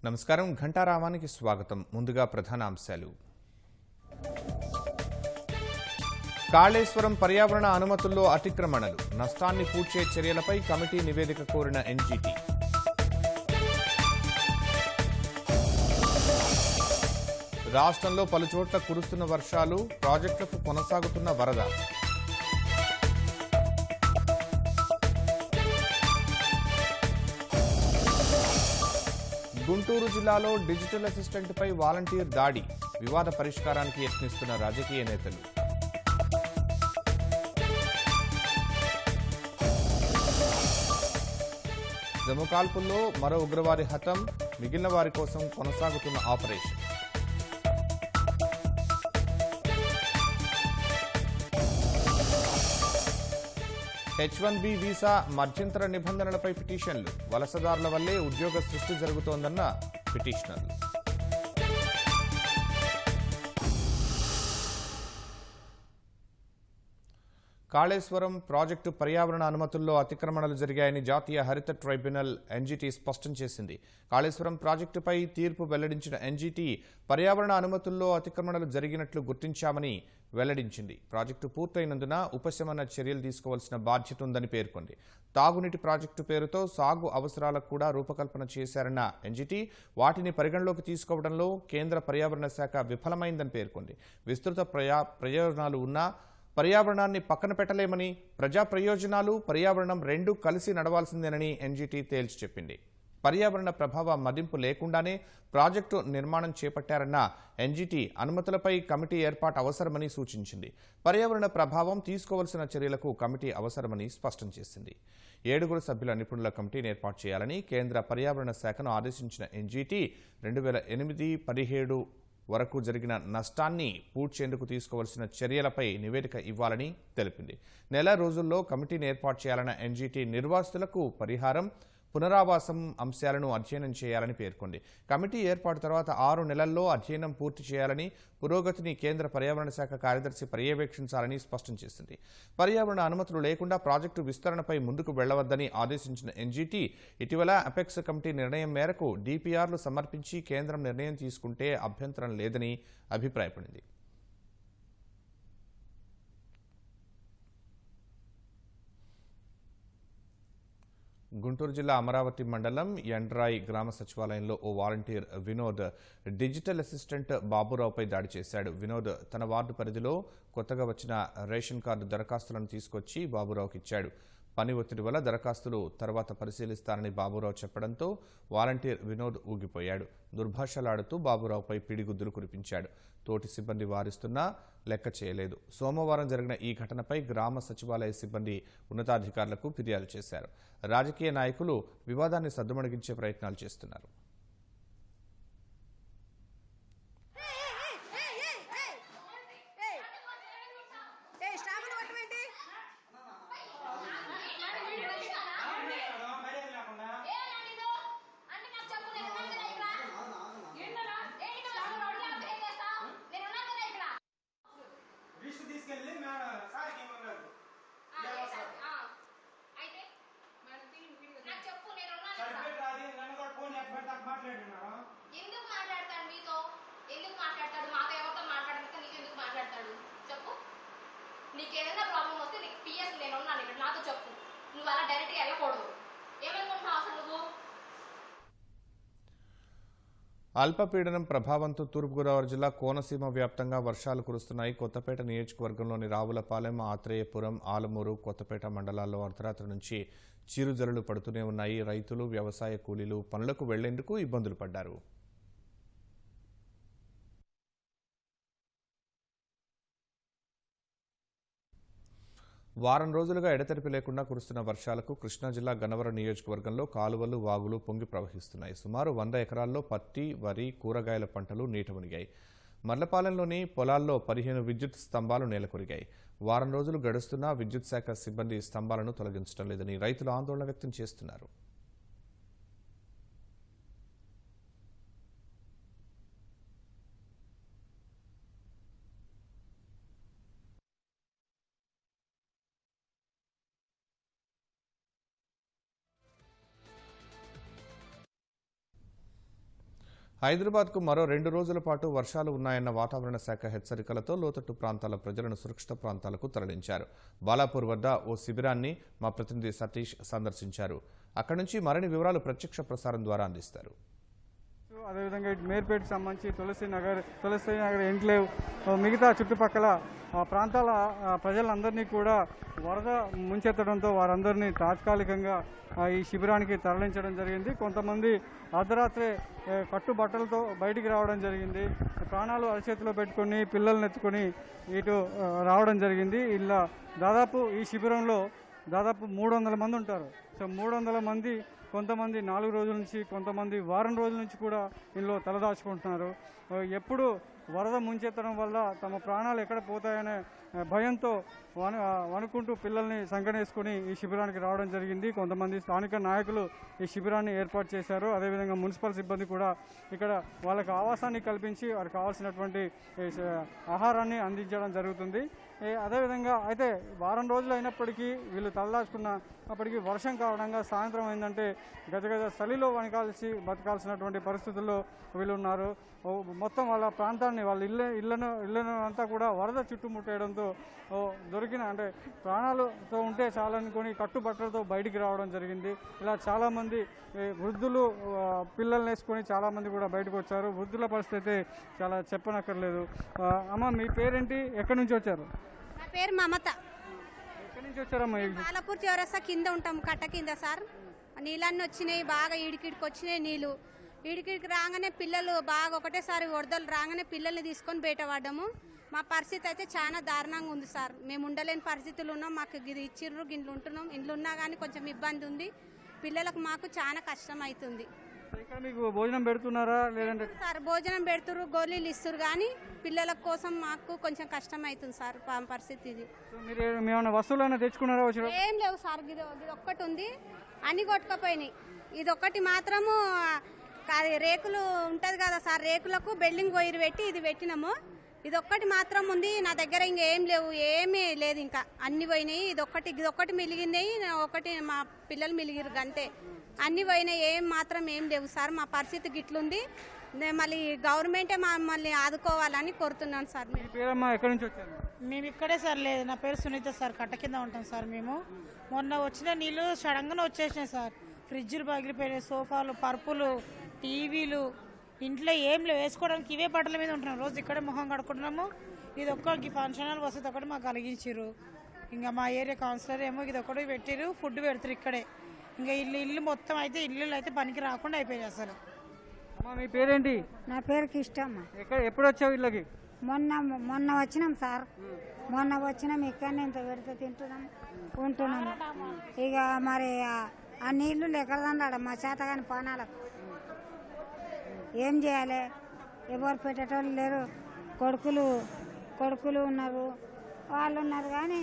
నమస్కారం ఘంటారావానికి స్వాగతం. ముందుగా ప్రధాన అంశాలు. కాళేశ్వరం పర్యావరణ అనుమతుల్లో అతిక్రమణలు, నష్టాన్ని పూడ్చే చర్యలపై కమిటీ నివేదిక కోరిన ఎన్జీటీ. రాష్ట్రంలో పలుచోట్ల కురుస్తున్న వర్షాలు, ప్రాజెక్టులకు కొనసాగుతున్న వరద. గుంటూరు జిల్లాలో డిజిటల్ అసిస్టెంట్పై వాలంటీర్ దాడి, వివాద పరిష్కారానికి యత్నిస్తున్న రాజకీయ నేతలు. జమ్మూ కాల్పుల్లో మరో ఉగ్రవాది హతం, మిగిలిన వారి కోసం కొనసాగుతున్న ఆపరేషన్. H1B వీసా మధ్యంతర నిబంధనలపై పిటిషన్లు, వలసదారుల వల్లే ఉద్యోగ సృష్టి జరుగుతోందన్న పిటిషనర్లు. కాళేశ్వరం ప్రాజెక్టు పర్యావరణ అనుమతుల్లో అతిక్రమణలు జరిగాయని జాతీయ హరిత ట్రైబ్యునల్ ఎన్జీటీ స్పష్టం చేసింది. కాళేశ్వరం ప్రాజెక్టుపై తీర్పు వెల్లడించిన ఎన్జీటీ పర్యావరణ అనుమతుల్లో అతిక్రమణలు జరిగినట్లు గుర్తించామని వెల్లడించింది. ప్రాజెక్టు పూర్తయినందున ఉపశమన చర్యలు తీసుకోవాల్సిన బాధ్యత ఉందని పేర్కొంది. తాగునీటి ప్రాజెక్టు పేరుతో సాగు అవసరాలకు కూడా రూపకల్పన చేశారన్న ఎన్జీటీ వాటిని పరిగణలోకి తీసుకోవడంలో కేంద్ర పర్యావరణ శాఖ విఫలమైందని పేర్కొంది. విస్తృత ప్రయోజనాలు ఉన్నా పర్యావరణాన్ని పక్కన పెట్టలేమని, ప్రజా ప్రయోజనాలు పర్యావరణం రెండూ కలిసి నడవాల్సిందేనని ఎన్జీటీ తేల్చి చెప్పింది. పర్యావరణ ప్రభావ మదింపు లేకుండానే ప్రాజెక్టు నిర్మాణం చేపట్టారన్న ఎన్జీటీ అనుమతులపై కమిటీ ఏర్పాటు అవసరమని సూచించింది. పర్యావరణ ప్రభావం తీసుకోవాల్సిన చర్యలకు కమిటీ అవసరమని స్పష్టం చేసింది. 7 సభ్యుల నిపుణుల కమిటీని ఏర్పాటు చేయాలని కేంద్ర పర్యావరణ శాఖను ఆదేశించిన ఎన్జీటీ 2008-17 వరకు జరిగిన నష్టాన్ని పూడ్చేందుకు తీసుకోవాల్సిన చర్యలపై నివేదిక ఇవ్వాలని తెలిపింది. నెల రోజుల్లో కమిటీని ఏర్పాటు చేయాలన్న ఎన్జీటీ నిర్వాసితులకు పరిహారం, పునరావాసం అంశాలను అధ్యయనం చేయాలని పేర్కొంది. కమిటీ ఏర్పాటు తర్వాత 6 నెలల్లో అధ్యయనం పూర్తి చేయాలని, పురోగతిని కేంద్ర పర్యావరణ శాఖ కార్యదర్శి పర్యవేక్షించాలని స్పష్టం చేసింది. పర్యావరణ అనుమతులు లేకుండా ప్రాజెక్టు విస్తరణపై ముందుకు వెళ్లవద్దని ఆదేశించిన ఎన్జీటీ ఇటీవల అపెక్స్ కమిటీ నిర్ణయం మేరకు డీపీఆర్లు సమర్పించి కేంద్రం నిర్ణయం తీసుకుంటే అభ్యంతరం లేదని అభిప్రాయపడింది. గుంటూరు జిల్లా అమరావతి మండలం యండ్రాయి గ్రామ సచివాలయంలో ఓ వాలంటీర్ వినోద్ డిజిటల్ అసిస్టెంట్ బాబురావుపై దాడి చేశాడు. వినోద్ తన వార్డు పరిధిలో కొత్తగా వచ్చిన రేషన్ కార్డు దరఖాస్తులను తీసుకొచ్చి బాబురావుకి ఇచ్చాడు. పని ఒత్తిడి వల్ల దరఖాస్తులు తర్వాత పరిశీలిస్తానని బాబురావు చెప్పడంతో వాలంటీర్ వినోద్ ఊగిపోయాడు. దుర్భాషలాడుతూ బాబురావుపై పిడిగుద్దులు కురిపించాడు. తోటి సిబ్బంది వారిస్తున్నా లెక్క చేయలేదు. సోమవారం జరిగిన ఈ ఘటనపై గ్రామ సచివాలయ సిబ్బంది ఉన్నతాధికారులకు ఫిర్యాదు చేశారు. రాజకీయ నాయకులు వివాదాన్ని సద్దుమణిగించే ప్రయత్నాలు చేస్తున్నారు. నీకేదైనా ప్రాబ్లం వస్తే నీకు పిఎస్ నేను ఉన్నాను ఇక్కడ, నాతో చెప్పు. నువ్వు అలా డైరెక్ట్గా వెళ్ళకూడదు. ఏమనుకుంటున్నావు అసలు నువ్వు? అల్పపీడనం ప్రభావంతో తూర్పుగోదావరి జిల్లా కోనసీమ వ్యాప్తంగా వర్షాలు కురుస్తున్నాయి. కొత్తపేట నియోజకవర్గంలోని రావులపాలెం, ఆత్రేయపురం, ఆలమూరు, కొత్తపేట మండలాల్లో అర్ధరాత్రి నుంచి చిరుజల్లులు పడుతూనే ఉన్నాయి. రైతులు, వ్యవసాయ కూలీలు పనులకు వెళ్లేందుకు ఇబ్బందులు పడ్డారు. వారం రోజులుగా ఎడతెరిపి లేకుండా కురుస్తున్న వర్షాలకు కృష్ణా జిల్లా గన్నవరం నియోజకవర్గంలో కాలువలు, వాగులు పొంగి ప్రవహిస్తున్నాయి. సుమారు 100 ఎకరాల్లో పత్తి, వరి, కూరగాయల పంటలు నీట మునిగాయి. మర్లపాలెంలోని పొలాల్లో 15 విద్యుత్ స్తంభాలు నేలకొరిగాయి. వారం రోజులు గడుస్తున్నా విద్యుత్ శాఖ సిబ్బంది స్తంభాలను తొలగించడం లేదని రైతులు ఆందోళన వ్యక్తం చేస్తున్నారు. హైదరాబాద్కు మరో 2 రోజుల పాటు వర్షాలు ఉన్నాయన్న వాతావరణ శాఖ హెచ్చరికలతో లోతట్టు ప్రాంతాల ప్రజలను సురక్షిత ప్రాంతాలకు తరలించారు. బాలాపూర్ వద్ద ఓ శిబిరాన్ని మా ప్రతినిధి సతీష్ సందర్శించారు. అక్కడి నుంచి మరిన్ని వివరాలు ప్రత్యక్ష ప్రసారం ద్వారా అందిస్తారు. అదేవిధంగా మేర్పేట్ సంబంధించి తులసి నగర్ ఎన్క్లేవ్ మిగతా చుట్టుపక్కల ప్రాంతాల ప్రజలందరినీ కూడా వరద ముంచెత్తడంతో వారందరినీ తాత్కాలికంగా ఈ శిబిరానికి తరలించడం జరిగింది. కొంతమంది అర్ధరాత్రి కట్టుబట్టలతో బయటికి రావడం జరిగింది. ప్రాణాలు అరచేతిలో పెట్టుకొని పిల్లల్ని ఎత్తుకొని ఇటు రావడం జరిగింది. ఇలా దాదాపు ఈ శిబిరంలో దాదాపు 300 మంది ఉంటారు. సో 300 మంది కొంతమంది 4 రోజుల నుంచి, కొంతమంది వారం రోజుల నుంచి కూడా ఇందులో తలదాచుకుంటున్నారు. ఎప్పుడు వరద ముంచెత్తడం వల్ల తమ ప్రాణాలు ఎక్కడ పోతాయనే భయంతో వణుకుంటూ పిల్లల్ని సంకనేసుకుని ఈ శిబిరానికి రావడం జరిగింది. కొంతమంది స్థానిక నాయకులు ఈ శిబిరాన్ని ఏర్పాటు చేశారు. అదేవిధంగా మున్సిపల్ సిబ్బంది కూడా ఇక్కడ వాళ్ళకి ఆవాసాన్ని కల్పించి వారికి కావాల్సినటువంటి ఆహారాన్ని అందించడం జరుగుతుంది. అదేవిధంగా అయితే వారం రోజులు అయినప్పటికీ వీళ్ళు తలదాచుకున్నప్పటికీ వర్షం కారణంగా సాయంత్రం అయిందంటే గజగజ చలిలో బతకాల్సినటువంటి పరిస్థితుల్లో వీళ్ళు ఉన్నారు. మొత్తం వాళ్ళ ప్రాంతాన్ని వాళ్ళ ఇళ్ళను అంతా కూడా వరద చుట్టుముట్టేయడంతో దొరికిన అంటే ప్రాణాలతో ఉంటే చాలనుకొని కట్టుబట్టలతో బయటికి రావడం జరిగింది. ఇలా చాలామంది వృద్ధులు పిల్లల్ని వేసుకొని చాలామంది కూడా బయటకు వచ్చారు. వృద్ధుల పరిస్థితి అయితే చాలా చెప్పనక్కర్లేదు. అమ్మ, మీ పేరేంటి, ఎక్కడి నుంచి వచ్చారు? నా పేరు మమత. ఎక్కడి నుంచి వచ్చారమ్మా? బాలాపూర్ చౌరస్తా కింద ఉంటాం, కట్ట కింద సార్. నీళ్ళన్నీ వచ్చినాయి, బాగా ఈడికిడికి వచ్చినాయి నీళ్ళు. ఈడికిడికి రాగానే పిల్లలు బాగా ఒకటేసారి వరదలు రాగానే పిల్లల్ని తీసుకొని బయట పడ్డాము. మా పరిస్థితి అయితే చాలా దారుణంగా ఉంది సార్. మేము ఉండలేని పరిస్థితులు ఉన్నాం. మాకు ఇది ఇచ్చిర్రు, గిన్నెలు ఉంటున్నాం. ఇండ్లు ఉన్నా కానీ కొంచెం ఇబ్బంది ఉంది. పిల్లలకు మాకు చాలా కష్టం అవుతుంది. ఇక్కడ మీకు భోజనం పెడుతున్నారా లేదంటే? సార్ భోజనం పెడుతురు, గోళీలు ఇస్తారు, కానీ పిల్లల కోసం మాకు కొంచెం కష్టం అవుతుంది సార్ పరిస్థితి ఇది. మీరు ఏమైనా వస్తువులైనా తెచ్చుకున్నారా? ఏం లేవు సార్. ఇది ఒక్కటి ఉంది, అన్ని కొట్టుకపోయినాయి. ఇది ఒక్కటి మాత్రము రేకులు ఉంటుంది కదా సార్, రేకులకు బెల్డింగ్ వైర్ పెట్టి ఇది పెట్టినాము. ఇది ఒక్కటి మాత్రం ఉంది నా దగ్గర, ఇంకేం లేవు, ఏమీ లేదు, ఇంకా అన్ని పోయినాయి. ఇదొక్కటి మిలిగినాయి, ఒకటి మా పిల్లలు మిలిగిరు అంతే. అన్ని పోయినాయి, ఏం లేవు సార్. మా పరిస్థితి గిట్లుంది. మళ్ళీ గవర్నమెంటే మమ్మల్ని ఆదుకోవాలని కోరుతున్నాను సార్. ఎక్కడి నుంచి వచ్చారు? మేము ఇక్కడే సార్. లేదు, నా పేరు సునీత సార్. కట్ట కింద ఉంటాం సార్ మేము. మొన్న వచ్చిన నీళ్ళు సడన్గానే వచ్చేసినాయి సార్. ఫ్రిడ్జ్లు పగిలిపోయినాయి, సోఫాలు, పరుపులు, టీవీలు, ఇంట్లో ఏం లేవు, వేసుకోవడానికి ఇవే బట్టల మీద ఉంటున్నాం. రోజు ఇక్కడే మొహం కడుకుంటున్నాము. ఇది ఒక్కరికి ఫంక్షన్ హాల్ వసతి ఒకటి మాకు కలిగించారు. ఇంకా మా ఏరియా కౌన్సిలర్ ఏమో ఇది ఒకటి పెట్టిరు, ఫుడ్ పెడతారు ఇక్కడే. ఇంకా ఇల్లు మొత్తం అయితే ఇల్లు అయితే పనికి రాకుండా అయిపోయాయి అసలు. మీ పేరేంటి? నా పేరు కిష్టమ్మ. ఎప్పుడు వచ్చావు ఇళ్ళకి? మొన్న వచ్చినాం సార్. మొన్న వచ్చినాం, ఇక్కడనే ఇంత పెడితే తింటున్నాం, ఉంటున్నాం. ఇక మరి ఆ నీళ్లు ఎక్కడదన్నాడ మా చేతగాని పానాలకు ఏం చేయాలి? ఎవరు పెట్టేటోళ్ళు లేరు. కొడుకులు ఉన్నారు, వాళ్ళు ఉన్నారు, కానీ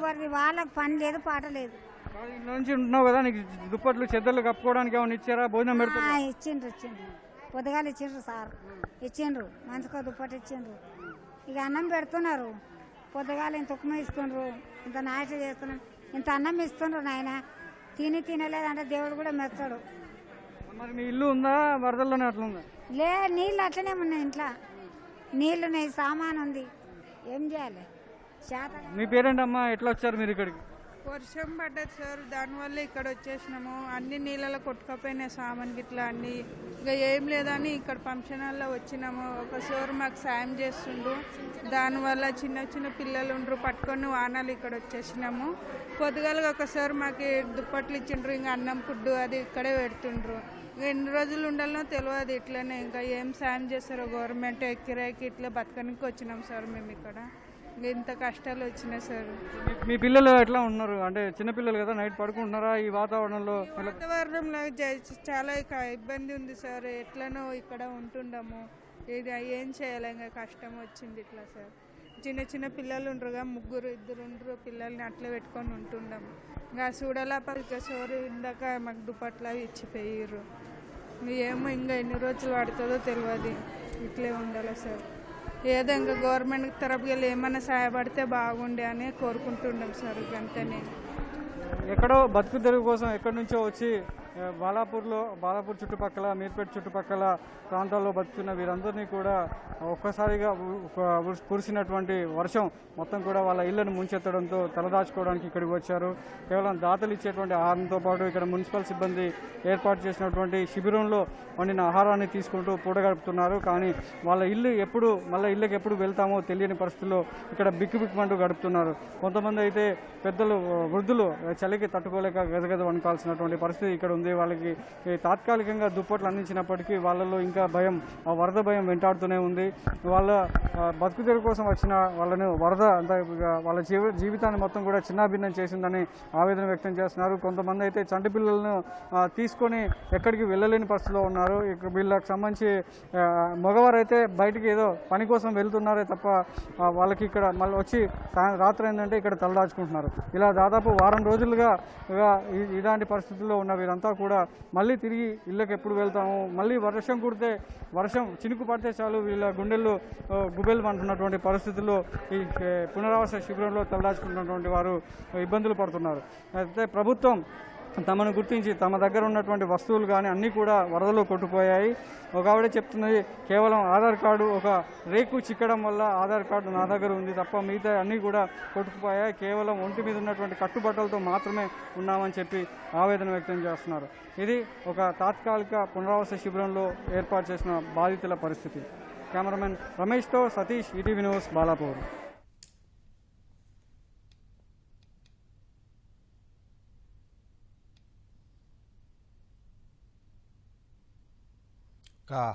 వాళ్ళకి పని లేదు, పాట లేదు. ఇంట్లో నుంచి ఉంటున్నావు కదా, నీకు దుప్పట్లు చెద్దర్లు కప్పుకోవడానికి ఏమైనా ఇచ్చారా? భోజనం పెడతారా? ఇచ్చిండ్రు పొద్దుగాలు ఇచ్చిండ్రు సార్. ఇచ్చిండ్రు, మంచిగా దుప్పటి ఇచ్చిండ్రు. ఇక అన్నం పెడుతున్నారు. పొద్దుగాలు ఇంత ఉప్మా ఇస్తుండ్రు, ఇంత నాయట చేస్తున్నారు, ఇంత అన్నం ఇస్తుండ్రు. నాయన తినలేదంటే దేవుడు కూడా మెచ్చాడు. మరి మీ ఇల్లు ఉందా వరదల్లోనే అట్లుందా? నీళ్ళు అట్లనే ఉన్నాయి, ఇంట్లో నీళ్ళున్నాయి, సామాన్ ఉంది, ఏం చేయాలి? మీ పేరేంటమ్మా, ఎట్లా వచ్చారు మీరు ఇక్కడికి? వర్షం పడ్డది సార్, దానివల్ల ఇక్కడ వచ్చేసినాము. అన్ని నీళ్ళలో కొట్టుకపోయినాయి సామాన్ గిట్లా అన్ని. ఇక ఏం లేదని ఇక్కడ ఫంక్షన్ హాల్లో వచ్చినాము. ఒక సార్ మాకు సాయం చేస్తుండ్రు. దానివల్ల చిన్న పిల్లలు ఉండ్రు, పట్టుకొని వానాలు ఇక్కడ వచ్చేసినాము. పొద్దుగాలుగా ఒకసారి మాకు దుప్పట్లు ఇచ్చిండ్రు, ఇంకా అన్నం ఫుడ్ అది ఇక్కడే పెడుతుండ్రు. ఎన్ని రోజులు ఉండాలనో తెలియదు. ఇట్లనే ఇంకా ఏం సాయం చేస్తారో గవర్నమెంట్, కిరాయికి ఇట్లా బతకడానికి వచ్చినాం సార్ మేము ఇక్కడ. ఇంత కష్టాలు వచ్చినాయి సార్. మీ పిల్లలు ఎట్లా ఉన్నారు? అంటే చిన్నపిల్లలు కదా, నైట్ పడుకుంటున్నారా ఈ వాతావరణంలో? వాతావరణంలో చాలా ఇబ్బంది ఉంది సార్. ఎట్లనో ఇక్కడ ఉంటుండము. ఇది ఏం చేయాలి, ఇంకా కష్టం వచ్చింది ఇట్లా సార్. చిన్న పిల్లలు ఉండరుగా, 2 ఉండరు పిల్లల్ని అట్లా పెట్టుకొని ఉంటుండము. ఇంకా చూడాలా సోరు ఇందాక మాకు దుప్పట్లా ఇచ్చిపోయారు. ఏమో ఇంకా ఎన్ని రోజులు పడుతుందో తెలియదు. ఇట్లే ఉండాలి సార్. ఏదో ఇంకా గవర్నమెంట్ తరపుకి వెళ్ళి ఏమైనా సహాయపడితే బాగుండే అని కోరుకుంటున్నాం సార్. అంతనే ఎక్కడో బతుకు తెరుగు కోసం ఎక్కడి నుంచో వచ్చి బాలాపూర్ చుట్టుపక్కల మీర్పేట చుట్టుపక్కల ప్రాంతాల్లో బతుకుతున్న వీరందరినీ కూడా ఒక్కసారిగా కురిసినటువంటి వర్షం మొత్తం కూడా వాళ్ళ ఇళ్లను ముంచెత్తడంతో తలదాచుకోవడానికి ఇక్కడికి వచ్చారు. కేవలం దాతలు ఇచ్చేటువంటి ఆహారంతో పాటు ఇక్కడ మున్సిపల్ సిబ్బంది ఏర్పాటు చేసినటువంటి శిబిరంలో వండిన ఆహారాన్ని తీసుకుంటూ పూట గడుపుతున్నారు. కానీ వాళ్ళ ఇళ్ళకి ఎప్పుడు వెళ్తామో తెలియని పరిస్థితుల్లో ఇక్కడ బిక్కుమంటూ గడుపుతున్నారు. కొంతమంది అయితే పెద్దలు వృద్ధులు చలికి తట్టుకోలేక గజగజ వణుకాల్సినటువంటి పరిస్థితి ఇక్కడ ఉంది. వాళ్ళకి తాత్కాలికంగా దుప్పట్లు అందించినప్పటికీ వాళ్ళలో ఇంకా భయం, ఆ వరద భయం వెంటాడుతూనే ఉంది. వాళ్ళ బతుకుదెరువు కోసం వచ్చిన వాళ్ళని వరద అంతా వాళ్ళ జీవితాన్ని మొత్తం కూడా చిన్నాభిన్నం చేసిందని ఆవేదన వ్యక్తం చేస్తున్నారు. కొంతమంది అయితే చంటి పిల్లలను తీసుకొని ఎక్కడికి వెళ్ళలేని పరిస్థితిలో ఉన్నారు. వీళ్ళకి సంబంధించి మగవారైతే బయటికి ఏదో పని కోసం వెళ్తున్నారే తప్ప వాళ్ళకి ఇక్కడ మళ్ళీ వచ్చి రాత్రి ఏంటంటే ఇక్కడ తలదాచుకుంటున్నారు. ఇలా దాదాపు వారం రోజులుగా ఇలాంటి పరిస్థితుల్లో ఉన్న వీరంతా కూడా మళ్ళీ తిరిగి ఇళ్ళకి ఎప్పుడు వెళ్తాము, మళ్ళీ వర్షం చినుకు పడితే చాలు వీళ్ళ గుండెల్లో గుబెలు అంటున్నటువంటి పరిస్థితుల్లో ఈ పునరావాస శిబిరంలో తలదాచుకున్నటువంటి వారు ఇబ్బందులు పడుతున్నారు. అయితే ప్రభుత్వం తమను గుర్తించి తమ దగ్గర ఉన్నటువంటి వస్తువులు కానీ అన్నీ కూడా వరదలో కొట్టుకుపోయాయి. ఒక ఆవిడ చెప్తున్నది, కేవలం ఆధార్ కార్డు ఒక రేకు చిక్కడం వల్ల ఆధార్ కార్డు నా దగ్గర ఉంది తప్ప మిగతా అన్నీ కూడా కొట్టుకుపోయాయి, కేవలం ఒంటి మీద ఉన్నటువంటి కట్టుబట్టలతో మాత్రమే ఉన్నామని చెప్పి ఆవేదన వ్యక్తం చేస్తున్నారు. ఇది ఒక తాత్కాలిక పునరావాస శిబిరంలో ఏర్పాటు చేసిన బాధితుల పరిస్థితి. కెమెరామెన్ రమేష్తో సతీష్, ఈటీవీ న్యూస్, బాలాపూర్.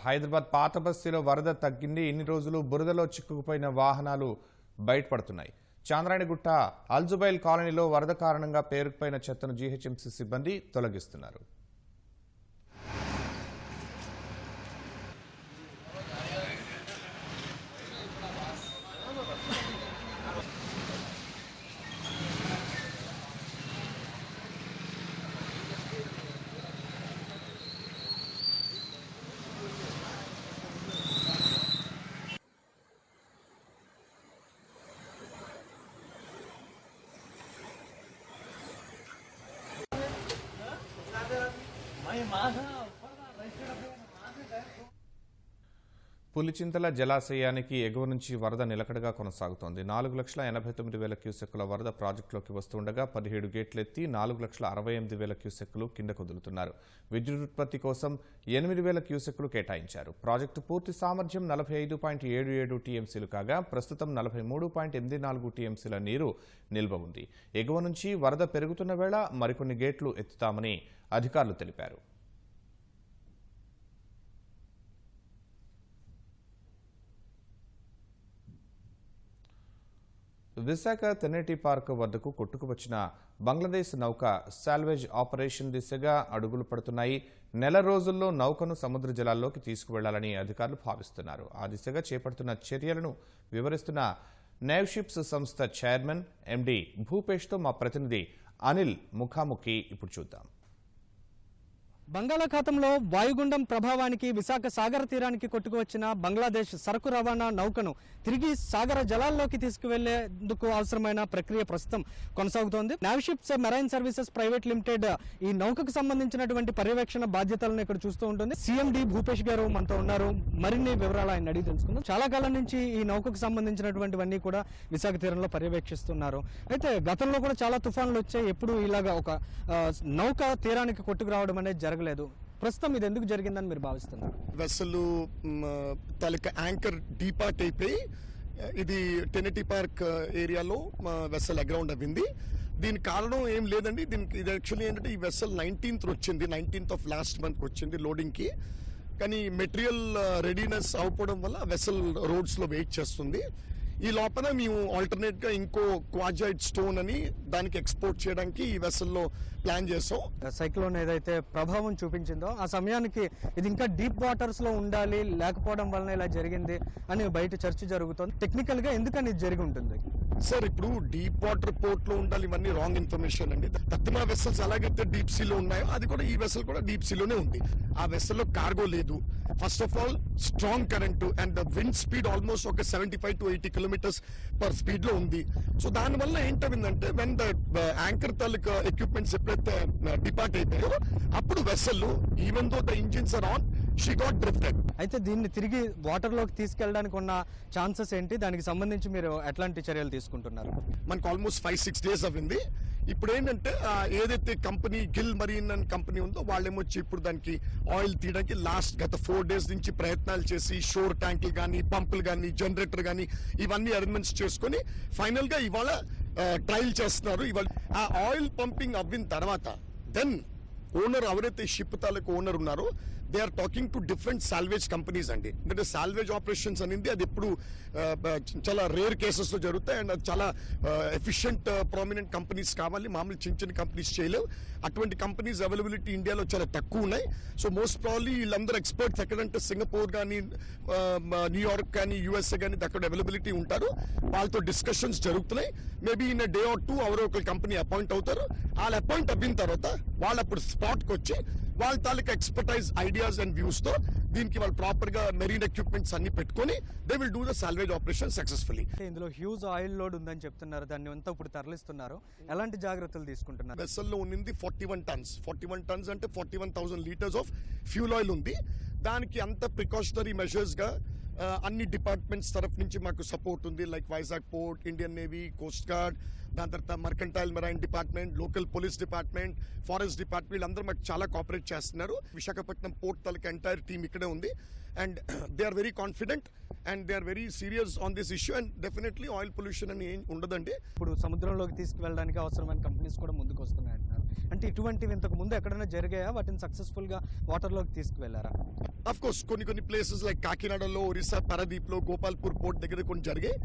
హైదరాబాద్ పాత బస్తీలో వరద తగ్గింది. ఇన్ని రోజులు బురదలో చిక్కుకుపోయిన వాహనాలు బయటపడుతున్నాయి. చాంద్రాయణగుట్ట అల్జుబైల్ కాలనీలో వరద కారణంగా పేరుకుపోయిన చెత్తను జీహెచ్ఎంసీ సిబ్బంది తొలగిస్తున్నారు. పులిచింతల జలాశయానికి ఎగువ నుంచి వరద నిలకడగా కొనసాగుతోంది. 4,89,000 క్యూసెక్కుల వరద ప్రాజెక్టులోకి వస్తుండగా 17 గేట్లెత్తి 4,68,000 క్యూసెక్కులు కిందకు వదులుతున్నారు. విద్యుదుత్పత్తి కోసం 8,000 క్యూసెక్కులు కేటాయించారు. ప్రాజెక్టు పూర్తి సామర్థ్యం 45.77 టీఎంసీలు కాగా ప్రస్తుతం 43.84 టీఎంసీల నీరు నిల్వ ఉంది. ఎగువ నుంచి వరద పెరుగుతున్న వేళ మరికొన్ని గేట్లు ఎత్తుతామని అధికారులు తెలిపారు. విశాఖ తెన్నేటి పార్క్ వద్దకు కొట్టుకువచ్చిన బంగ్లాదేశ్ నౌక సాల్వేజ్ ఆపరేషన్ దిశగా అడుగులు పడుతున్నాయి. నెల రోజుల్లో నౌకను సముద్ర జలాల్లోకి తీసుకువెళ్లాలని అధికారులు భావిస్తున్నారు. ఆ దిశగా చేపడుతున్న చర్యలను వివరిస్తున్న నేవ్షిప్స్ సంస్థ చైర్మన్ ఎండి భూపేష్తో మా ప్రతినిధి అనిల్ ముఖాముఖి ఇప్పుడు చూద్దాం. బంగాళాఖాతంలో వాయుగుండం ప్రభావానికి విశాఖ సాగర తీరానికి కొట్టుకువచ్చిన బంగ్లాదేశ్ సరకు రవాణా నౌకను తిరిగి సాగర జలాల్లోకి తీసుకువెళ్లేందుకు అవసరమైన ప్రక్రియ ప్రస్తుతం కొనసాగుతోంది. నావ్షిప్స్ మెరైన్ సర్వీసెస్ ప్రైవేట్ లిమిటెడ్ ఈ నౌకకు సంబంధించినటువంటి పర్యవేక్షణ బాధ్యతలను ఇక్కడ చూస్తూ ఉంటుంది. సీఎండి భూపేష్ గారు మనతో ఉన్నారు. మరిన్ని వివరాలు ఆయన అడిగి తెలుసుకుందాం. చాలా కాలం నుంచి ఈ నౌకకు సంబంధించినటువంటివన్నీ కూడా విశాఖ తీరంలో పర్యవేక్షిస్తున్నారు. అయితే గతంలో కూడా చాలా తుఫాన్లు వచ్చాయి. ఎప్పుడు ఇలాగా ఒక నౌక తీరానికి కొట్టుకురావడం అనేది జరగలేదు. ప్రస్తుతం ఇది ఎందుకు జరిగిందని మీరు భావిస్తున్నారు? వెస్సలు తాలూకా యాంకర్ డీపార్ట్ అయిపోయి ఇది టెనెటీ పార్క్ ఏరియాలో వెస్సల్ అగ్రౌండ్ అవ్వింది. దీనికి కారణం ఏం లేదండి. దీనికి ఇది యాక్చువల్లీ ఏంటంటే ఈ వెస్సల్ 19th వచ్చింది, 19th of last month వచ్చింది లోడింగ్కి. కానీ మెటీరియల్ రెడీనెస్ అవ్వడం వల్ల వెస్సల్ రోడ్స్లో వెయిట్ చేస్తుంది. ఈ లోపల మేము ఆల్టర్నేట్గా ఇంకో క్వాజైట్ స్టోన్ అని దానికి ఎక్స్పోర్ట్ చేయడానికి ఈ వెస్సల్లో ప్లాన్ చేసాం. సైక్లోన్ ఏదైతే ప్రభావం చూపించిందో ఆ సమయానికి ఇది ఇంకా డీప్ వాటర్స్ లో ఉండాలి, లేకపోవడం వలన ఇలా జరిగింది అని బయట చర్చ జరుగుతుంది. టెక్నికల్ గా ఎందుకని ఇది జరిగి ఉంటుంది? సార్ ఇప్పుడు డీప్ వాటర్ పోర్ట్ లో ఉండాలి, ఇవన్నీ రాంగ్ ఇన్ఫర్మేషన్ అండి. తత్తిమా వెసల్స్ అలాగైతే డీప్ సీలో ఉన్నాయో అది కూడా ఈ వెసల్ కూడా డీప్ సీలోనే ఉంది. ఆ వెసల్ లో కార్గో లేదు. First of all strong current and the wind speed almost ఒక 75 to 80 కిలోమీటర్స్ పర్ స్పీడ్ లో ఉంది. సో దానివల్ల ఏంటంటే వెన్ ద యాంకర్ తాలూకా ఎక్విప్మెంట్స్ ఎప్పుడైతే డిపార్ట్ అయిపోయాయో అప్పుడు vessel even though the engines are on she got drifted. అయితే దీన్ని తిరిగి వాటర్ లోకి తీసుకెళ్ళడానికి ఉన్న ఛాన్సెస్ ఏంటి? దానికి సంబంధించి మీరు ఎట్లాంటి చర్యలు తీసుకుంటున్నారు? మనకు ఆల్మోస్ట్ 5-6 డేస్ అయింది. ఇప్పుడు ఏంటంటే ఏదైతే కంపెనీ గిల్ మరీన్ అనే కంపెనీ ఉందో వాళ్ళేమొచ్చి ఇప్పుడు దానికి ఆయిల్ తీయడానికి గత 4 డేస్ నుంచి ప్రయత్నాలు చేసి షోర్ ట్యాంకులు కానీ, పంపులు కానీ, జనరేటర్ కానీ ఇవన్నీ అరేంజ్మెంట్స్ చేసుకొని ఫైనల్ గా ఇవాళ ట్రయల్ చేస్తున్నారు. ఇవాళ ఆ ఆయిల్ పంపింగ్ అవ్విన తర్వాత దెన్ ఓనర్ ఎవరైతే షిప్ తాలూకు ఓనర్ ఉన్నారో they are talking to different salvage companies అండి. ఎందుకంటే సాల్వేజ్ ఆపరేషన్స్ అనేది అది ఎప్పుడు చాలా రేర్ కేసెస్ లో జరుగుతాయి అండ్ అది చాలా ఎఫిషియెంట్ ప్రామినెంట్ కంపెనీస్ కావాలి. మామూలు చిన్న చిన్న కంపెనీస్ చేయలేవు. అటువంటి కంపెనీస్ అవైలబిలిటీ ఇండియాలో చాలా తక్కువ ఉన్నాయి. సో మోస్ట్ ప్రాబ్లీ వీళ్ళందరూ ఎక్స్పర్ట్స్ ఎక్కడంటే సింగపూర్ కానీ, న్యూయార్క్ కానీ, యుఎస్ఏ కానీ అక్కడ అవైలబిలిటీ ఉంటారు. వాళ్ళతో డిస్కషన్స్ జరుగుతున్నాయి. మేబీ ఇన్ డే ఆర్ 2 ఎవరో ఒక కంపెనీ అపాయింట్ అవుతారు. వాళ్ళు అపాయింట్ అయిన తర్వాత వాళ్ళు అప్పుడు స్పాట్కి వచ్చి వాళ్ళ తాలూకా ఎక్స్పర్టైజ్ ఐడియాస్ అండ్ వ్యూస్ తో దీనికి వాళ్ళు ప్రాపర్ గా మెరీన్ ఎక్విప్మెంట్స్ అన్ని పెట్టుకొని they will do the salvage operation successfully. ఇందులో హ్యూజ్ ఆయిల్ లోడ్ ఉందని చెప్తున్నారు. దాన్ని అంతా ఇప్పుడు తరలిస్తున్నారు. ఎలాంటి జాగ్రత్తలు తీసుకుంటున్నారు? వెసల్ లో ఉన్నది 41 టన్స్ అంటే 41,000 లీటర్స్ ఆఫ్ ఫ్యూల్ ఆయిల్ ఉంది. దానికి అంత ప్రికాషనరీ మెజర్స్ గా అన్ని డిపార్ట్మెంట్స్ తరఫు నుంచి మాకు సపోర్ట్ ఉంది. Like Vizag port, Indian navy, coast guard, దాని తర్వాత mercantile marine department, local police department, forest department వీళ్ళందరూ మాకు చాలా కోఆపరేట్ చేస్తున్నారు. విశాఖపట్నం పోర్ట్ తాలూకా ఎంటైర్ టీమ్ ఇక్కడే ఉంది and they are very confident and they are very serious on this issue and definitely oil pollution అని ఏం ఉండదండి. ఇప్పుడు సముద్రంలోకి తీసుకువెళ్ళడానికి అవసరమైన కంపెనీస్ కూడా ముందుకు వస్తున్నాయి అంటున్నారు. అంటే ఇటువంటివి ఇంతకు ముందు ఎక్కడైనా జరిగాయా? వాటిని సక్సెస్ఫుల్ గా వాటర్ లోకి తీసుకువెళ్లారా? అఫ్ కోర్స్ కొన్ని ప్లేసెస్ లైక్ కాకినాడలో, ఒరిస్సా పారాదీప్ లో, గోపాల్పూర్ పోర్ట్ దగ్గర కొన్ని జరిగాయి.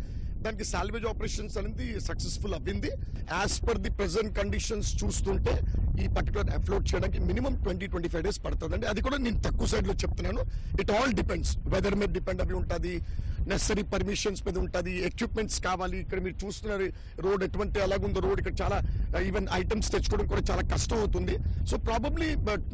దానికి సాల్వేజ్ ఆపరేషన్స్ అనేది సక్సెస్ఫుల్ అవ్వింది. As per the present conditions చూస్తుంటే ఈ పర్టికులర్ అప్లోడ్ చేయడానికి మినిమం 20-25 డేస్ పడుతుందండి. అది కూడా నేను తక్కువ సైడ్ లో చెప్తున్నాను. ఇట్ ఆల్ డిపెండ్స్, వెదర్ మీద డిపెండ్ అవి ఉంటుంది, నెసరీ పర్మిషన్స్ మీద ఉంటుంది, ఎక్విప్మెంట్స్ కావాలి. ఇక్కడ మీరు చూస్తున్నారు రోడ్ ఎటువంటి ఎలాగుందో రోడ్ ఇక్కడ చాలా ఈవెన్ ఐటమ్స్ తెచ్చుకోవడం కూడా చాలా కష్టం అవుతుంది. సో ప్రాబబ్లీ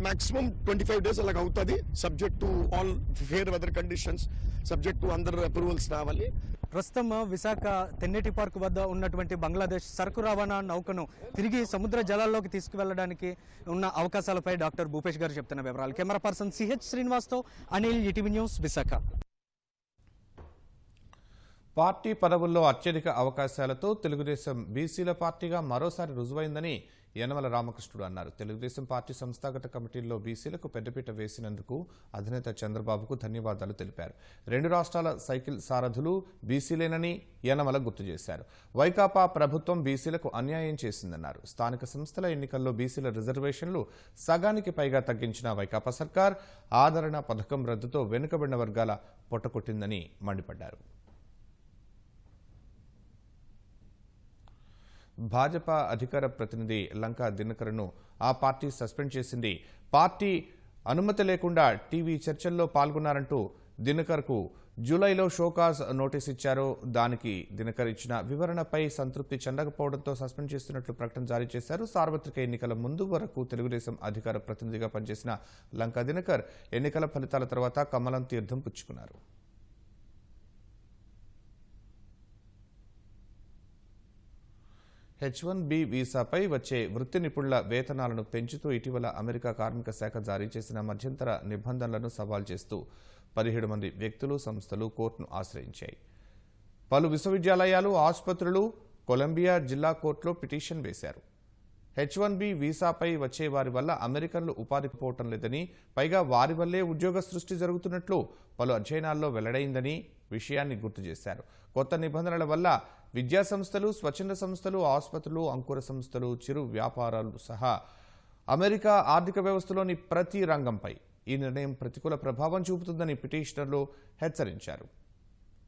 మాక్సిమం 25 డేస్ అలాగ అవుతుంది. Subject to all fair weather conditions, subject to అందరు అప్రూవల్స్ రావాలి. ప్రస్తుతం విశాఖ తెన్నేటి పార్క్ వద్ద ఉన్నటువంటి బంగ్లాదేశ్ సరుకు రవాణా నౌకను తిరిగి సముద్ర జలాల్లోకి తీసుకువెళ్లడానికి ఉన్న అవకాశాలపై డాక్టర్ భూపేష్ గారు చెప్తున్న వివరాలు. కెమెరా పర్సన్ సిహెచ్ శ్రీనివాస్తో Anil, ETV news, Visakha. Party పదవుల్లో అత్యధిక అవకాశాలతో తెలుగుదేశం బీసీల పార్టీగా మరోసారి రుజువైందని యనమల రామకృష్ణుడు అన్నారు. తెలుగుదేశం పార్టీ సంస్థాగత కమిటీల్లో బీసీలకు పెద్దపీట వేసినందుకు అధినేత చంద్రబాబుకు ధన్యవాదాలు తెలిపారు. 2 రాష్ట్రాల సైకిల్ సారథులు బీసీలేనని యనమల గుర్తు చేశారు. వైకాపా ప్రభుత్వం బీసీలకు అన్యాయం చేసిందన్నారు. స్థానిక సంస్థల ఎన్నికల్లో బీసీల రిజర్వేషన్లు సగానికి పైగా తగ్గించిన వైకాపా సర్కార్ ఆదరణ పథకం రద్దుతో వెనుకబడిన వర్గాల పొట్టకొట్టిందని మండిపడ్డారు. భాజపా అధికార ప్రతినిధి లంకా దినకరను ఆ పార్టీ సస్పెండ్ చేసింది. పార్టీ అనుమతి లేకుండా టీవీ చర్చల్లో పాల్గొన్నారంటూ దినకర్కు జూలైలో షోకాజ్ నోటీస్ ఇచ్చారు. దానికి దినకర్ ఇచ్చిన వివరణపై సంతృప్తి చెందకపోవడంతో సస్పెండ్ చేస్తున్నట్లు ప్రకటన జారీ చేశారు. సార్వత్రిక ఎన్నికల ముందు వరకు తెలుగుదేశం అధికార ప్రతినిధిగా పనిచేసిన లంకా దినకర్ ఎన్నికల ఫలితాల తర్వాత కమలం తీర్థం పుచ్చుకున్నారు. H1B వీసాపై వచ్చే వృత్తి నిపుణుల వేతనాలను పెంచుతూ ఇటీవల అమెరికా కార్మిక శాఖ జారీ చేసిన మధ్యంతర నిబంధనలను సవాల్ చేస్తూ 17 మంది వ్యక్తులు, సంస్థలు కోర్టును ఆశ్రయించాయి. పలు విశ్వవిద్యాలయాలు, ఆసుపత్రులు కొలంబియా జిల్లా కోర్టులో పిటిషన్ వేశారు. H1B వీసాపై వచ్చే వారి వల్ల అమెరికన్లు ఉపాధి పోవటం లేదని, పైగా వారి వల్లే ఉద్యోగ సృష్టి జరుగుతున్నట్లు పలు అధ్యయనాల్లో వెల్లడైందని విషయాన్ని గుర్తు చేశారు. కొత్త నిబంధనల వల్ల విద్యాసంస్థలు, స్వచ్ఛంద సంస్థలు, ఆసుపత్రులు, అంకుర సంస్థలు, చిరు వ్యాపారాలు సహా అమెరికా ఆర్థిక వ్యవస్థలోని ప్రతి రంగంపై ఈ నిర్ణయం ప్రతికూల ప్రభావం చూపుతుందని పిటిషనర్లు హెచ్చరించారు.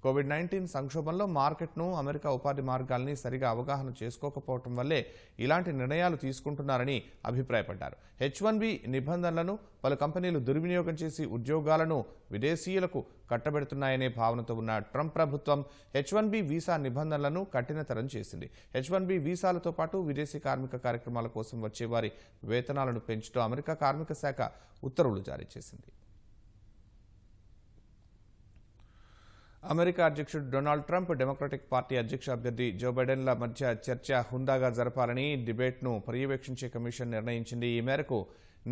కోవిడ్-19 సంక్షోభంలో మార్కెట్ను, అమెరికా ఉపాధి మార్గాల్ని సరిగా అవగాహన చేసుకోకపోవటం వల్లే ఇలాంటి నిర్ణయాలు తీసుకుంటున్నారని అభిప్రాయపడ్డారు. H-1B నిబంధనలను పలు కంపెనీలు దుర్వినియోగం చేసి ఉద్యోగాలను విదేశీయులకు కట్టబెడుతున్నాయనే భావనతో ఉన్న ట్రంప్ ప్రభుత్వం H-1B వీసా నిబంధనలను కఠినతరం చేసింది. H-1B వీసాలతో పాటు విదేశీ కార్మిక కార్యక్రమాల కోసం వచ్చే వారి వేతనాలను పెంచుతూ అమెరికా కార్మిక శాఖ ఉత్తర్వులు జారీ చేసింది. అమెరికా అధ్యక్షుడు డొనాల్డ్ ట్రంప్, డెమోక్రటిక్ పార్టీ అధ్యక్ష అభ్యర్థి జో బైడెన్ల మధ్య చర్చ హుందాగా జరపాలని డిబేట్ను పర్యవేక్షించే కమిషన్ నిర్ణయించింది. ఈ మేరకు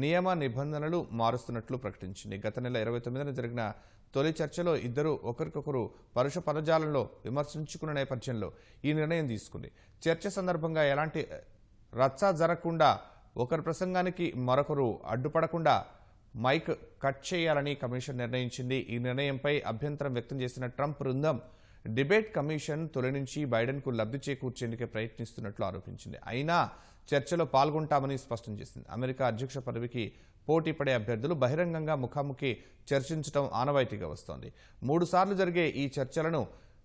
నియమ నిబంధనలు మారుస్తున్నట్లు ప్రకటించింది. గత నెల 29న జరిగిన తొలి చర్చలో ఇద్దరు ఒకరికొకరు పరుష పదజాలంలో విమర్శించుకున్న నేపథ్యంలో ఈ నిర్ణయం తీసుకుంది. చర్చ సందర్భంగా ఎలాంటి రచ్చ జరగకుండా, ఒకరి ప్రసంగానికి మరొకరు అడ్డుపడకుండా మైక్ కట్ చేయాలని కమిషన్ నిర్ణయించింది. ఈ నిర్ణయంపై అభ్యంతరం వ్యక్తం చేసిన ట్రంప్ బృందం డిబేట్ కమిషన్ తొలి నుంచి బైడెన్కు లబ్ధి చేకూర్చేందుకే ప్రయత్నిస్తున్నట్లు ఆరోపించింది. అయినా చర్చలో పాల్గొంటామని స్పష్టం చేసింది. అమెరికా అధ్యక్ష పదవికి పోటీ పడే అభ్యర్థులు బహిరంగంగా ముఖాముఖి చర్చించడం ఆనవాయితీగా వస్తోంది. 3 సార్లు జరిగే ఈ చర్చలను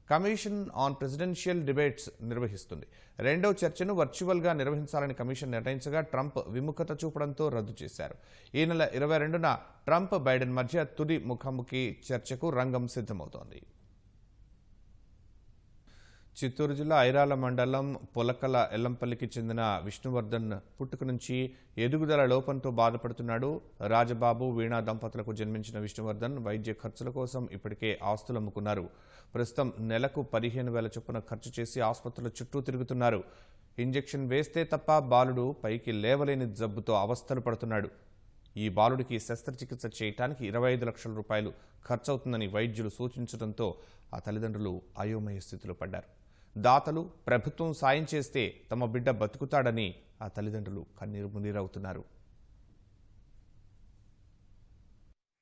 కమిషన్ ఆన్ ప్రెసిడెన్షియల్ డిబేట్స్ నిర్వహిస్తుంది. రెండవ చర్చను వర్చువల్గా నిర్వహించాలని కమిషన్ నిర్ణయించగా ట్రంప్ విముఖత చూపడంతో రద్దు చేశారు. ఈ నెల 22న ట్రంప్, బైడెన్ మధ్య తుది ముఖాముఖి చర్చకు రంగం సిద్ధమవుతోంది. చిత్తూరు జిల్లా ఐరాల మండలం పొలకల ఎల్లంపల్లికి చెందిన విష్ణువర్ధన్ పుట్టుక నుంచి ఎదుగుదల లోపంతో బాధపడుతున్నాడు. రాజబాబు, వీణా దంపతులకు జన్మించిన విష్ణువర్ధన్ వైద్య ఖర్చుల కోసం ఇప్పటికే ఆస్తులు అమ్ముకున్నారు. ప్రస్తుతం నెలకు 15,000 చొప్పున ఖర్చు చేసి ఆసుపత్రుల చుట్టూ తిరుగుతున్నారు. ఇంజెక్షన్ వేస్తే తప్ప బాలుడు పైకి లేవలేని జబ్బుతో అవస్థలు పడుతున్నాడు. ఈ బాలుడికి శస్త్రచికిత్స చేయడానికి 25 లక్షల రూపాయలు ఖర్చవుతుందని వైద్యులు సూచించడంతో ఆ తల్లిదండ్రులు అయోమయ స్థితిలో పడ్డారు. దాతలు, ప్రభుత్వం సాయం చేస్తే తమ బిడ్డ బతుకుతాడని ఆ తల్లిదండ్రులు కన్నీరు మున్నీరవుతున్నారు.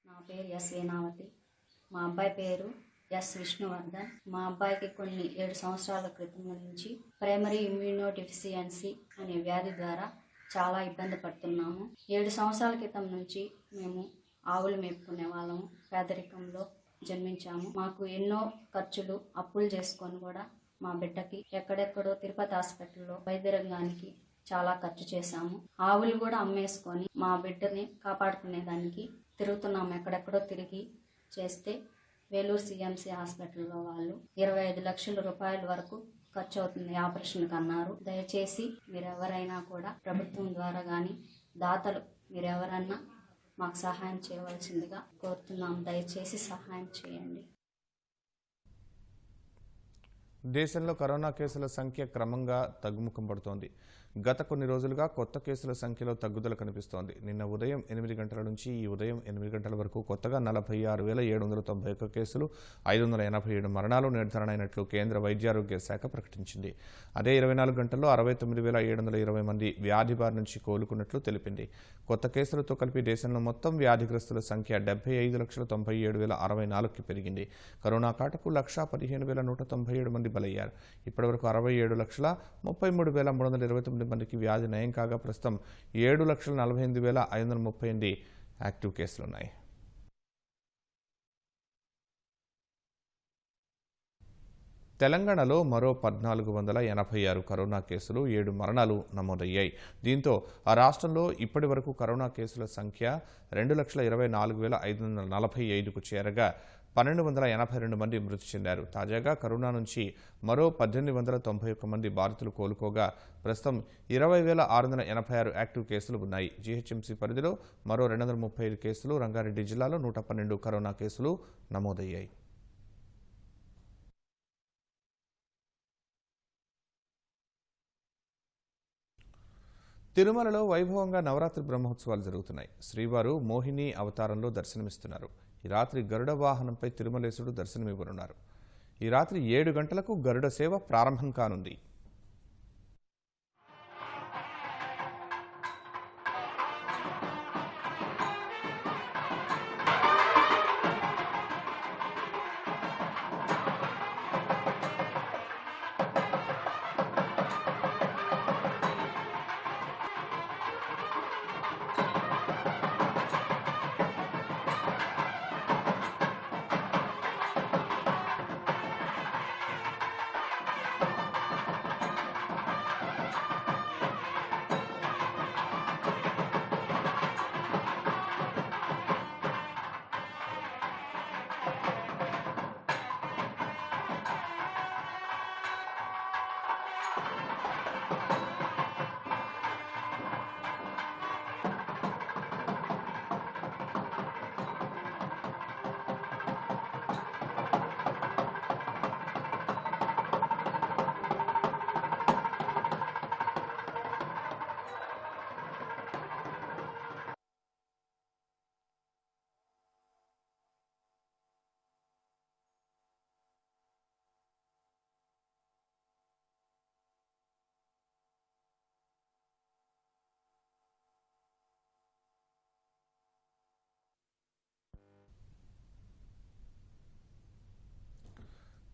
నా పేరు ఎస్ వేనావతి. మా అబ్బాయి పేరు ఎస్ విష్ణువర్ధన్. మా అబ్బాయికి కొన్ని 7 సంవత్సరాల క్రితం నుంచి ప్రైమరీ ఇమ్యూనోడెఫిషియన్సీ అనే వ్యాధి ద్వారా చాలా ఇబ్బంది పడుతున్నాము. 7 సంవత్సరాల క్రితం నుంచి మేము ఆవులు మేపుకునే వాళ్ళము. పేదరికంలో జన్మించాము. మాకు ఎన్నో ఖర్చులు, అప్పులు చేసుకొని కూడా మా బిడ్డకి ఎక్కడెక్కడో తిరుపతి హాస్పిటల్లో వైద్య రంగానికి చాలా ఖర్చు చేశాము. ఆవులు కూడా అమ్మేసుకొని మా బిడ్డని కాపాడుకునేదానికి తిరుగుతున్నాము. ఎక్కడెక్కడో తిరిగి చేస్తే వేలూరు సిఎంసి హాస్పిటల్లో వాళ్ళు 25 లక్షల రూపాయల వరకు ఖర్చు అవుతుంది ఆపరేషన్కి అన్నారు. దయచేసి మీరెవరైనా కూడా ప్రభుత్వం ద్వారా కానీ దాతలు మీరెవరన్నా మాకు సహాయం చేయవలసిందిగా కోరుతున్నాము. దయచేసి సహాయం చేయండి. దేశంలో కరోనా కేసుల సంఖ్య క్రమంగా తగ్గుముఖం పడుతోంది. గత కొన్ని రోజులుగా కొత్త కేసుల సంఖ్యలో తగ్గుదల కనిపిస్తోంది. నిన్న ఉదయం 8 గంటల నుంచి ఈ ఉదయం 8 గంటల వరకు కొత్తగా 46,791 కేసులు, 587 మరణాలు నిర్ధారణ అయినట్లు కేంద్ర వైద్యారోగ్య శాఖ ప్రకటించింది. అదే 24 గంటల్లో 69,720 మంది వ్యాధి బారి నుంచి కోలుకున్నట్లు తెలిపింది. కొత్త కేసులతో కలిపి దేశంలో మొత్తం వ్యాధిగ్రస్తుల సంఖ్య 75,97,064కి పెరిగింది. కరోనా కాటకు 1,15,197 మంది బలయ్యారు. ఇప్పటివరకు 67,33,329 మందికి వ్యాధి నయం కాగా ప్రస్తుతం 7,48,538 యాక్టివ్ కేసులున్నాయి. తెలంగాణలో మరో 1,486 కరోనా కేసులు, 7 మరణాలు నమోదయ్యాయి. దీంతో ఆ రాష్ట్రంలో ఇప్పటి వరకు కరోనా కేసుల సంఖ్య 2,24,545కు చేరగా 1,282 మంది మృతి చెందారు. తాజాగా కరోనా నుంచి మరో 1,891 మంది బాధితులు కోలుకోగా ప్రస్తుతం 20,686 యాక్టివ్ కేసులు ఉన్నాయి. జీహెచ్ఎంసీ పరిధిలో మరో 235 కేసులు, రంగారెడ్డి జిల్లాలో 112 కరోనా కేసులు నమోదయ్యాయి. తిరుమలలో వైభవంగా నవరాత్రి బ్రహ్మోత్సవాలు జరుగుతున్నాయి. శ్రీవారు మోహిని అవతారంలో దర్శనమిస్తున్నారు. ఈ రాత్రి గరుడ వాహనంపై తిరుమలేశుడు దర్శనమివ్వనున్నారు. ఈ రాత్రి 7 గంటలకు గరుడ సేవ ప్రారంభం కానుంది.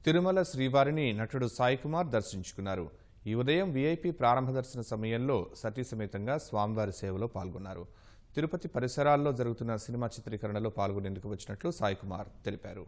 తిరుమల శ్రీవారిని నటుడు సాయి కుమార్ దర్శించుకున్నారు. ఈ ఉదయం వీఐపీ ప్రారంభ దర్శన సమయంలో సతీ సమేతంగా స్వామివారి సేవలో పాల్గొన్నారు. తిరుపతి పరిసరాల్లో జరుగుతున్న సినిమా చిత్రీకరణలో పాల్గొనేందుకు వచ్చినట్లు సాయి కుమార్ తెలిపారు.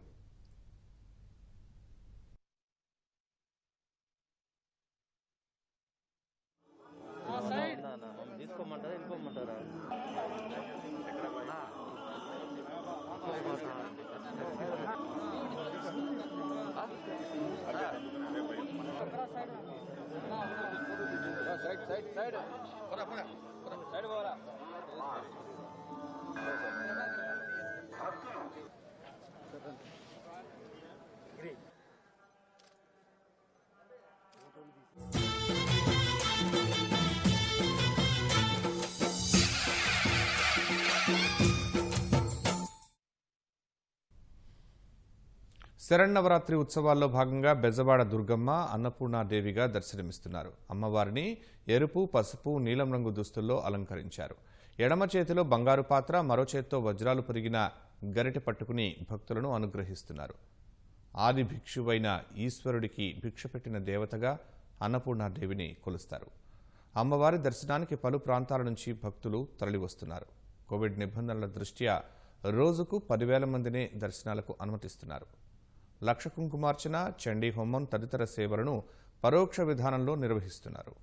శరన్నవరాత్రి ఉత్సవాల్లో భాగంగా బెజవాడ దుర్గమ్మ అన్నపూర్ణాదేవిగా దర్శనమిస్తున్నారు. అమ్మవారిని ఎరుపు, పసుపు, నీలం రంగు దుస్తుల్లో అలంకరించారు. ఎడమ చేతిలో బంగారు పాత్ర, మరో చేత్తో వజ్రాలు పొరిగిన గరిటె పట్టుకుని భక్తులను అనుగ్రహిస్తున్నారు. ఆది భిక్షువైన ఈశ్వరుడికి భిక్ష పెట్టిన దేవతగా అన్నపూర్ణాదేవిని కొలుస్తారు. అమ్మవారి దర్శనానికి పలు ప్రాంతాల నుంచి భక్తులు తరలివస్తున్నారు. కోవిడ్ నిబంధనల దృష్ట్యా రోజుకు 10,000 మందినే దర్శనాలకు అనుమతిస్తున్నారు. లక్ష కుంకుమార్చన, చండీ హోమం తదితర సేవలను పరోక్ష విధానంలో నిర్వహిస్తున్నారు.